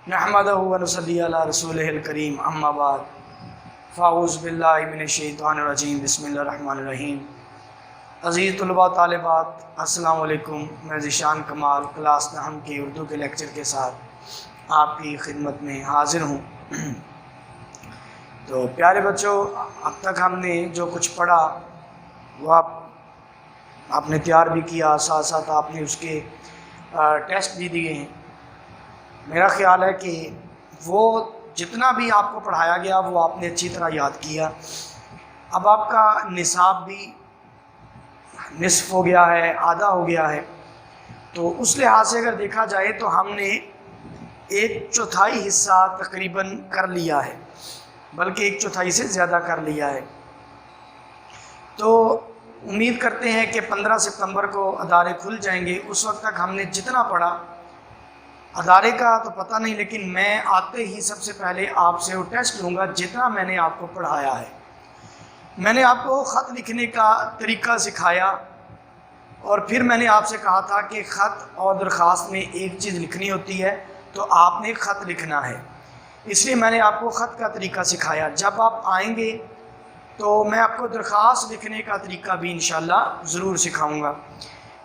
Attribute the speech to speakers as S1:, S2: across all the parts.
S1: نحمدہ و نصلی علی رسولہ الکریم اما بعد فاعوذ باللہ من الشیطان الرجیم بسم اللہ الرحمن الرحیم۔ عزیز طلباء طالبات السلام علیکم، میں ذیشان کمال کلاس 9 کی اردو کے لیکچر کے ساتھ آپ کی خدمت میں حاضر ہوں۔ تو پیارے بچوں، اب تک ہم نے جو کچھ پڑھا وہ آپ نے تیار بھی کیا، ساتھ ساتھ آپ نے اس کے ٹیسٹ بھی دیے ہیں۔ میرا خیال ہے کہ وہ جتنا بھی آپ کو پڑھایا گیا وہ آپ نے اچھی طرح یاد کیا۔ اب آپ کا نصاب بھی نصف ہو گیا ہے، آدھا ہو گیا ہے، تو اس لحاظ سے اگر دیکھا جائے تو ہم نے 1/4 حصہ تقریباً کر لیا ہے، بلکہ 1/4 سے زیادہ کر لیا ہے۔ تو امید کرتے ہیں کہ 15 ستمبر کو ادارے کھل جائیں گے، اس وقت تک ہم نے جتنا پڑھا، ادارے کا تو پتہ نہیں، لیکن میں آتے ہی سب سے پہلے آپ سے وہ ٹیسٹ لوں گا جتنا میں نے آپ کو پڑھایا ہے۔ میں نے آپ کو خط لکھنے کا طریقہ سکھایا، اور پھر میں نے آپ سے کہا تھا کہ خط اور درخواست میں ایک چیز لکھنی ہوتی ہے، تو آپ نے خط لکھنا ہے، اس لیے میں نے آپ کو خط کا طریقہ سکھایا۔ جب آپ آئیں گے تو میں آپ کو درخواست لکھنے کا طریقہ بھی انشاءاللہ ضرور سکھاؤں گا،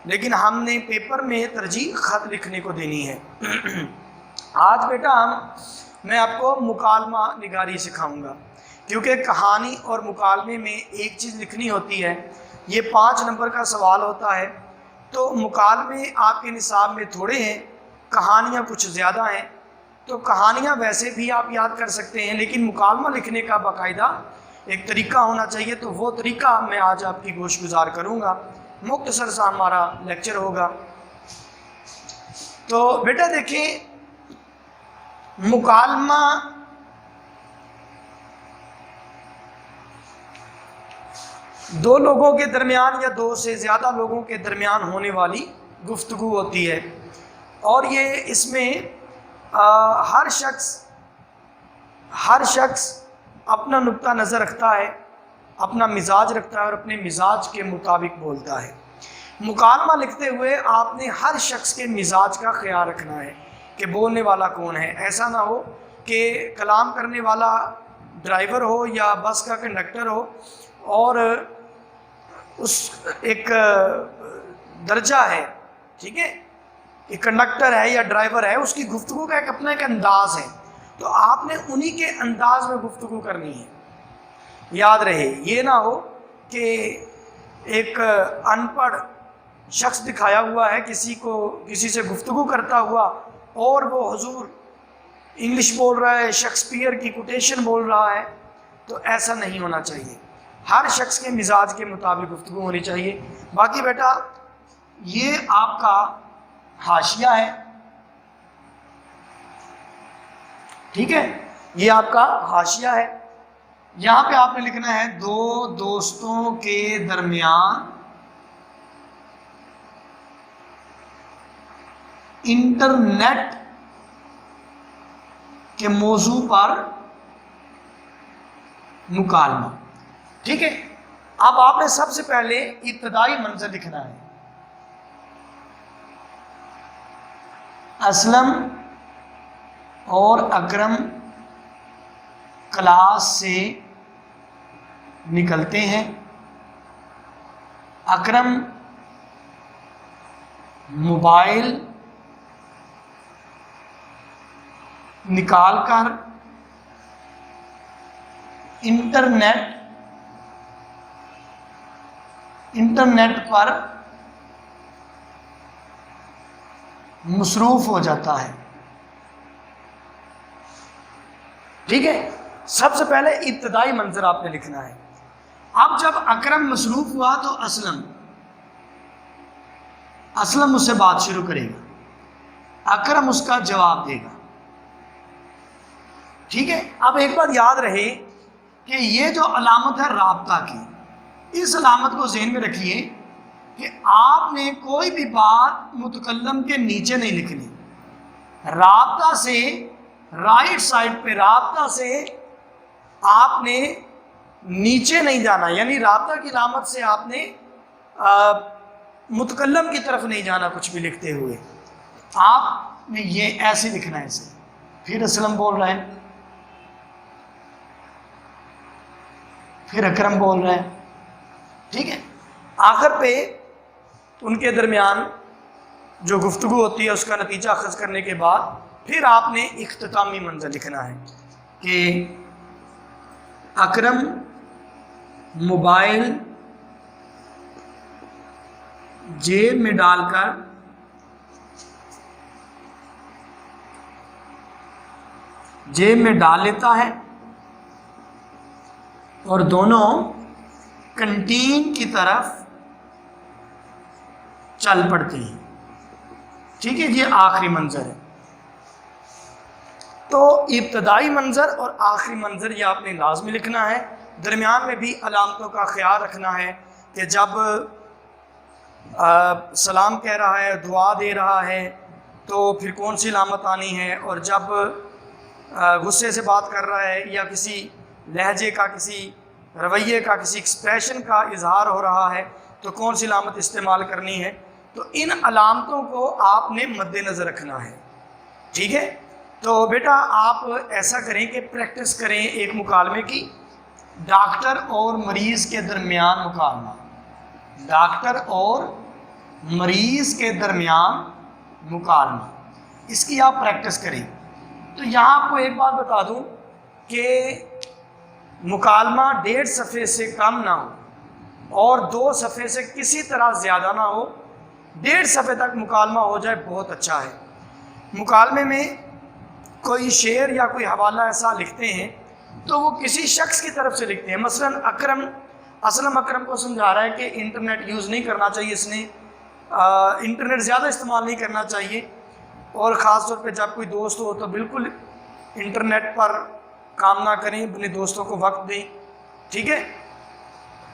S1: لیکن ہم نے پیپر میں ترجیح خط لکھنے کو دینی ہے۔ آج بیٹا میں آپ کو مکالمہ نگاری سکھاؤں گا، کیونکہ کہانی اور مکالمے میں ایک چیز لکھنی ہوتی ہے۔ یہ 5 نمبر کا سوال ہوتا ہے، تو مکالمے آپ کے نصاب میں تھوڑے ہیں، کہانیاں کچھ زیادہ ہیں، تو کہانیاں ویسے بھی آپ یاد کر سکتے ہیں، لیکن مکالمہ لکھنے کا باقاعدہ ایک طریقہ ہونا چاہیے، تو وہ طریقہ میں آج آپ کی گوش گزار کروں گا۔ مختصر سا ہمارا لیکچر ہوگا۔ تو بیٹا دیکھیں، مکالمہ دو لوگوں کے درمیان یا دو سے زیادہ لوگوں کے درمیان ہونے والی گفتگو ہوتی ہے، اور یہ اس میں ہر شخص اپنا نقطہ نظر رکھتا ہے، اپنا مزاج رکھتا ہے، اور اپنے مزاج کے مطابق بولتا ہے۔ مکالمہ لکھتے ہوئے آپ نے ہر شخص کے مزاج کا خیال رکھنا ہے کہ بولنے والا کون ہے۔ ایسا نہ ہو کہ کلام کرنے والا ڈرائیور ہو یا بس کا کنڈکٹر ہو، اور اس ایک درجہ ہے، ٹھیک ہے، کہ کنڈکٹر ہے یا ڈرائیور ہے، اس کی گفتگو کا اپنا ایک انداز ہے، تو آپ نے انہی کے انداز میں گفتگو کرنی ہے۔ یاد رہے، یہ نہ ہو کہ ایک ان پڑھ شخص دکھایا ہوا ہے کسی سے گفتگو کرتا ہوا، اور وہ حضور انگلش بول رہا ہے، شیکسپیئر کی کوٹیشن بول رہا ہے، تو ایسا نہیں ہونا چاہیے۔ ہر شخص کے مزاج کے مطابق گفتگو ہونی چاہیے۔ باقی بیٹا یہ آپ کا حاشیہ ہے، ٹھیک ہے، یہ آپ کا حاشیہ ہے۔ یہاں پہ آپ نے لکھنا ہے دو دوستوں کے درمیان انٹرنیٹ کے موضوع پر مکالمہ، ٹھیک ہے۔ اب آپ نے سب سے پہلے ابتدائی منظر لکھنا ہے۔ اسلم اور اکرم کلاس سے نکلتے ہیں۔ اکرم موبائل نکال کر انٹرنیٹ پر مصروف ہو جاتا ہے، ٹھیک ہے۔ سب سے پہلے ابتدائی منظر آپ نے لکھنا ہے۔ اب جب اکرم مصروف ہوا تو اسلم اس سے بات شروع کرے گا، اکرم اس کا جواب دے گا، ٹھیک ہے۔ اب ایک بات یاد رہے کہ یہ جو علامت ہے رابطہ کی، اس علامت کو ذہن میں رکھیے کہ آپ نے کوئی بھی بات متکلم کے نیچے نہیں لکھنی۔ رابطہ سے رائٹ سائڈ پہ، رابطہ سے آپ نے نیچے نہیں جانا، یعنی رابطہ کی علامت سے آپ نے متکلم کی طرف نہیں جانا۔ کچھ بھی لکھتے ہوئے آپ نے یہ ایسے لکھنا ہے، اسے پھر اسلم بول رہے ہیں، پھر اکرم بول رہے ہیں، ٹھیک ہے. آخر پہ ان کے درمیان جو گفتگو ہوتی ہے اس کا نتیجہ اخذ کرنے کے بعد پھر آپ نے اختتامی منظر لکھنا ہے کہ اکرم موبائل جیب میں ڈال کر لیتا ہے اور دونوں کنٹین کی طرف چل پڑتے ہیں. ٹھیک ہے، یہ آخری منظر ہے. تو ابتدائی منظر اور آخری منظر یہ آپ نے لازمی لکھنا ہے. درمیان میں بھی علامتوں کا خیال رکھنا ہے کہ جب سلام کہہ رہا ہے، دعا دے رہا ہے تو پھر کون سی علامت آنی ہے، اور جب غصے سے بات کر رہا ہے یا کسی لہجے کا، کسی رویے کا، کسی ایکسپریشن کا اظہار ہو رہا ہے تو کون سی علامت استعمال کرنی ہے. تو ان علامتوں کو آپ نے مد نظر رکھنا ہے. ٹھیک ہے، تو بیٹا آپ ایسا کریں کہ پریکٹس کریں ایک مکالمے کی، ڈاکٹر اور مریض کے درمیان مکالمہ، ڈاکٹر اور مریض کے درمیان مکالمہ، اس کی آپ پریکٹس کریں. تو یہاں آپ کو ایک بات بتا دوں کہ مکالمہ 1.5 صفحے سے کم نہ ہو اور 2 صفحے سے کسی طرح زیادہ نہ ہو. 1.5 صفحے تک مکالمہ ہو جائے بہت اچھا ہے. مکالمے میں کوئی شعر یا کوئی حوالہ ایسا لکھتے ہیں تو وہ کسی شخص کی طرف سے لکھتے ہیں. مثلا اسلم اکرم کو سمجھا رہا ہے کہ انٹرنیٹ یوز نہیں کرنا چاہیے، اس نے انٹرنیٹ زیادہ استعمال نہیں کرنا چاہیے، اور خاص طور پہ جب کوئی دوست ہو تو بالکل انٹرنیٹ پر کام نہ کریں، اپنے دوستوں کو وقت دیں. ٹھیک ہے،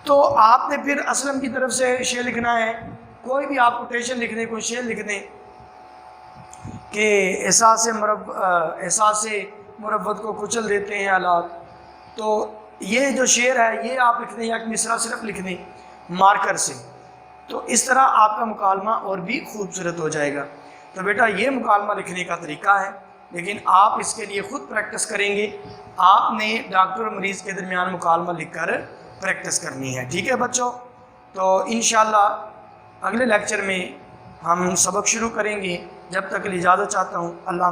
S1: تو آپ نے پھر اسلم کی طرف سے شعر لکھنا ہے. کوئی بھی آپ کوٹیشن لکھ دیں، کوئی شعر لکھ دیں کہ احساس مربت کو کچل دیتے ہیں حالات. تو یہ جو شعر ہے یہ آپ لکھ دیں، یا مصرع صرف لکھ دیں مارکر سے. تو اس طرح آپ کا مکالمہ اور بھی خوبصورت ہو جائے گا. تو بیٹا یہ مکالمہ لکھنے کا طریقہ ہے، لیکن آپ اس کے لیے خود پریکٹس کریں گے. آپ نے ڈاکٹر اور مریض کے درمیان مکالمہ لکھ کر پریکٹس کرنی ہے. ٹھیک ہے بچوں، تو انشاءاللہ اگلے لیکچر میں ہم سبق شروع کریں گے. جب تک اجازت چاہتا ہوں. اللہ